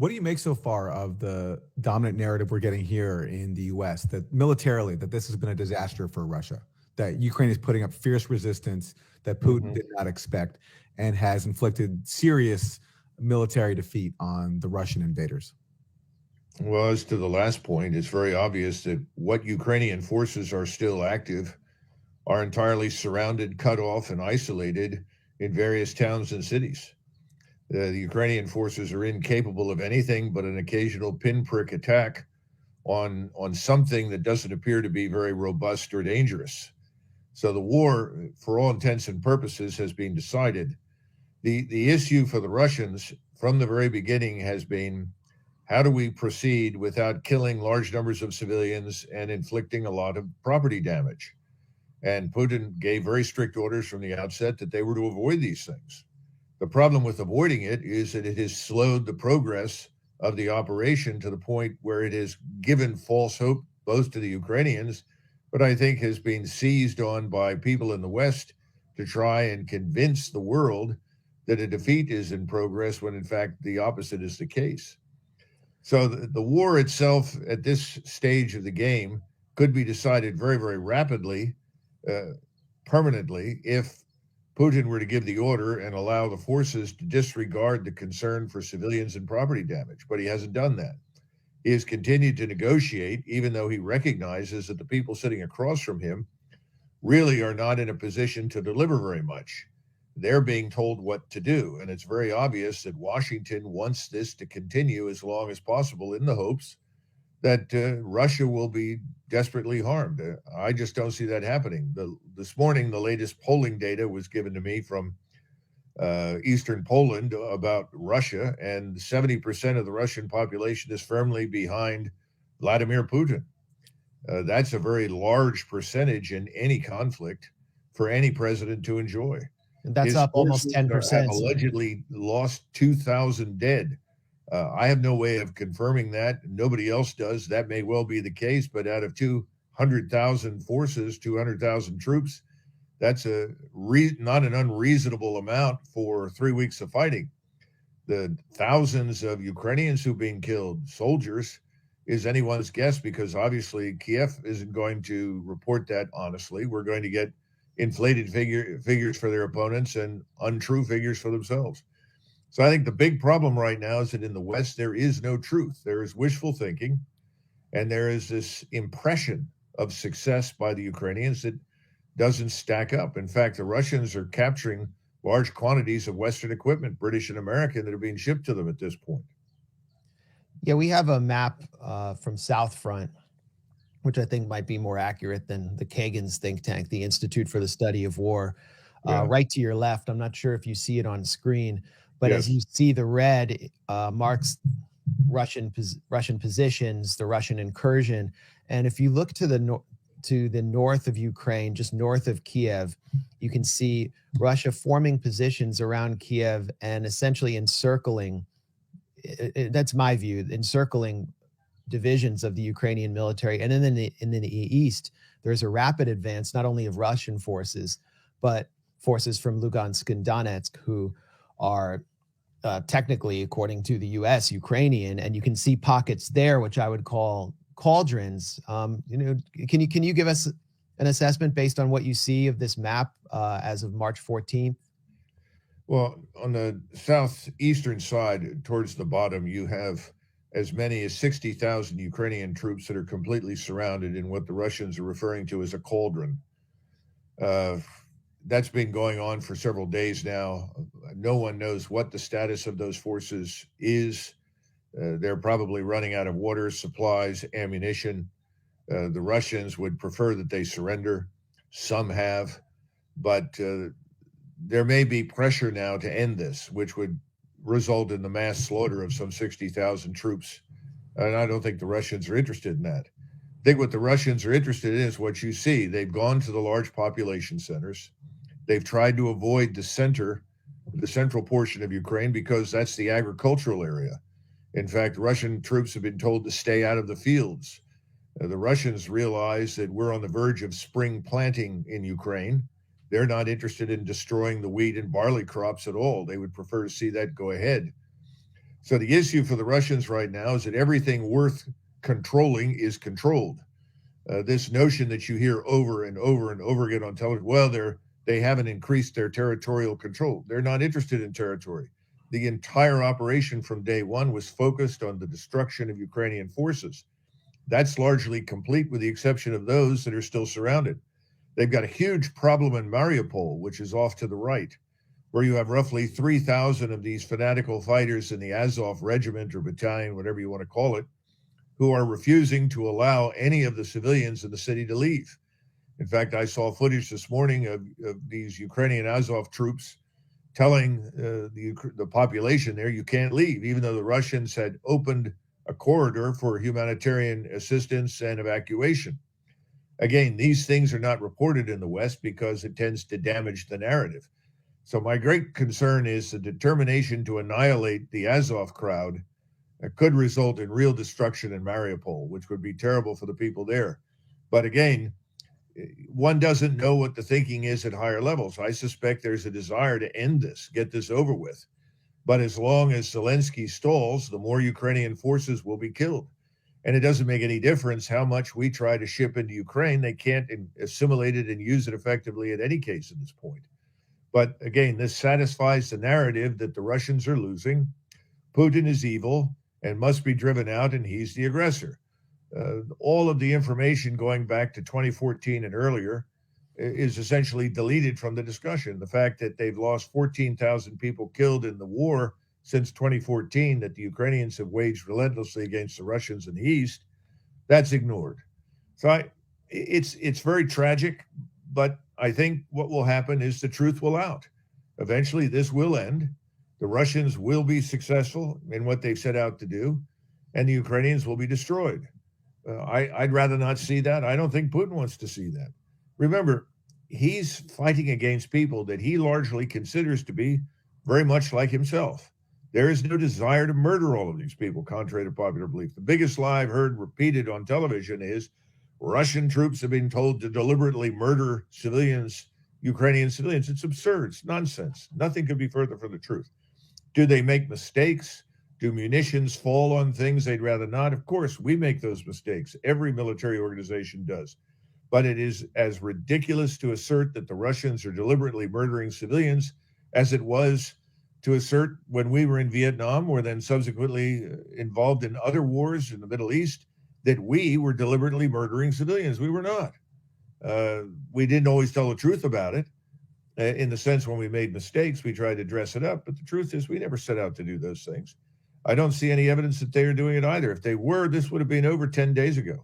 What do you make so far of the dominant narrative we're getting here in the US that militarily that this has been a disaster for Russia, that Ukraine is putting up fierce resistance that Putin Hmm. did not expect and has inflicted serious military defeat on the Russian invaders? Well, as to the last point, it's very obvious that what Ukrainian forces are still active are entirely surrounded, cut off, and isolated in various towns and cities. The Ukrainian forces are incapable of anything but an occasional pinprick attack on something that doesn't appear to be very robust or dangerous. So the war, for all intents and purposes, has been decided. The issue for the Russians from the very beginning has been, how do we proceed without killing large numbers of civilians and inflicting a lot of property damage? And Putin gave very strict orders from the outset that they were to avoid these things. The problem with avoiding it is that it has slowed the progress of the operation to the point where it has given false hope both to the Ukrainians, but I think has been seized on by people in the West to try and convince the world that a defeat is in progress when in fact the opposite is the case. So the war itself at this stage of the game could be decided very, very rapidly, uh, permanently, if Putin were to give the order and allow the forces to disregard the concern for civilians and property damage. But he hasn't done that. He has continued to negotiate, even though he recognizes that the people sitting across from him really are not in a position to deliver very much. They're being told what to do. And it's very obvious that Washington wants this to continue as long as possible in the hopes that Russia will be desperately harmed. I just don't see that happening. This morning, the latest polling data was given to me from eastern Poland about Russia, and 70% of the Russian population is firmly behind Vladimir Putin. That's a very large percentage in any conflict for any president to enjoy. And that's His up almost forces have 10%. allegedly lost 2,000 dead. I have no way of confirming that. Nobody else does. That may well be the case, but out of 200,000 forces, 200,000 troops, that's not an unreasonable amount for 3 weeks of fighting. The thousands of Ukrainians who've been killed, soldiers, is anyone's guess because obviously Kiev isn't going to report that honestly. We're going to get inflated figures for their opponents and untrue figures for themselves. So I think the big problem right now is that in the West, there is no truth. There is wishful thinking, and there is this impression of success by the Ukrainians that doesn't stack up. In fact, the Russians are capturing large quantities of Western equipment, British and American, that are being shipped to them at this point. Yeah, we have a map from South Front, which I think might be more accurate than the Kagan's think tank, the Institute for the Study of War. Yeah. Right to your left, I'm not sure if you see it on screen, but Yes. as you see, the red marks Russian positions, the Russian incursion. And if you look to the north of Ukraine, just north of Kiev, you can see Russia forming positions around Kiev and essentially encircling. That's my view, encircling divisions of the Ukrainian military. And then in the east, there's a rapid advance, not only of Russian forces, but forces from Lugansk and Donetsk, who are technically, according to the U.S., Ukrainian. And you can see pockets there, which I would call cauldrons. Can you give us an assessment based on what you see of this map as of March 14th? Well, on the southeastern side, towards the bottom, you have as many as 60,000 Ukrainian troops that are completely surrounded in what the Russians are referring to as a cauldron. That's been going on for several days now. No one knows what the status of those forces is. They're probably running out of water, supplies, ammunition. The Russians would prefer that they surrender. Some have, but there may be pressure now to end this, which would result in the mass slaughter of some 60,000 troops. And I don't think the Russians are interested in that. I think what the Russians are interested in is what you see. They've gone to the large population centers. They've tried to avoid the central portion of Ukraine because that's the agricultural area. In fact, Russian troops have been told to stay out of the fields. The Russians realize that we're on the verge of spring planting in Ukraine. They're not interested in destroying the wheat and barley crops at all. They would prefer to see that go ahead. So the issue for the Russians right now is that everything worth controlling is controlled. This notion that you hear over and over and over again on television, well, they haven't increased their territorial control. They're not interested in territory. The entire operation from day one was focused on the destruction of Ukrainian forces. That's largely complete with the exception of those that are still surrounded. They've got a huge problem in Mariupol, which is off to the right, where you have roughly 3,000 of these fanatical fighters in the Azov regiment or battalion, whatever you want to call it, who are refusing to allow any of the civilians in the city to leave. In fact, I saw footage this morning of these Ukrainian Azov troops telling the population there, you can't leave, even though the Russians had opened a corridor for humanitarian assistance and evacuation. Again, these things are not reported in the West because it tends to damage the narrative. So my great concern is the determination to annihilate the Azov crowd could result in real destruction in Mariupol, which would be terrible for the people there. But again, one doesn't know what the thinking is at higher levels. I suspect there's a desire to end this, get this over with. But as long as Zelensky stalls, the more Ukrainian forces will be killed. And it doesn't make any difference how much we try to ship into Ukraine. They can't assimilate it and use it effectively in any case at this point. But again, this satisfies the narrative that the Russians are losing, Putin is evil and must be driven out, and he's the aggressor. All of the information going back to 2014 and earlier is essentially deleted from the discussion. The fact that they've lost 14,000 people killed in the war since 2014 that the Ukrainians have waged relentlessly against the Russians in the East, that's ignored. So it's very tragic, but I think what will happen is the truth will out. Eventually, this will end. The Russians will be successful in what they've set out to do, and the Ukrainians will be destroyed. I'd rather not see that. I don't think Putin wants to see that. Remember, he's fighting against people that he largely considers to be very much like himself. There is no desire to murder all of these people, contrary to popular belief. The biggest lie I've heard repeated on television is Russian troops have been told to deliberately murder civilians, Ukrainian civilians. It's absurd. It's nonsense. Nothing could be further from the truth. Do they make mistakes? Do munitions fall on things they'd rather not? Of course, we make those mistakes. Every military organization does. But it is as ridiculous to assert that the Russians are deliberately murdering civilians as it was to assert when we were in Vietnam or then subsequently involved in other wars in the Middle East that we were deliberately murdering civilians. We were not. We didn't always tell the truth about it. In the sense when we made mistakes, we tried to dress it up. But the truth is we never set out to do those things. I don't see any evidence that they are doing it either. If they were, this would have been over 10 days ago.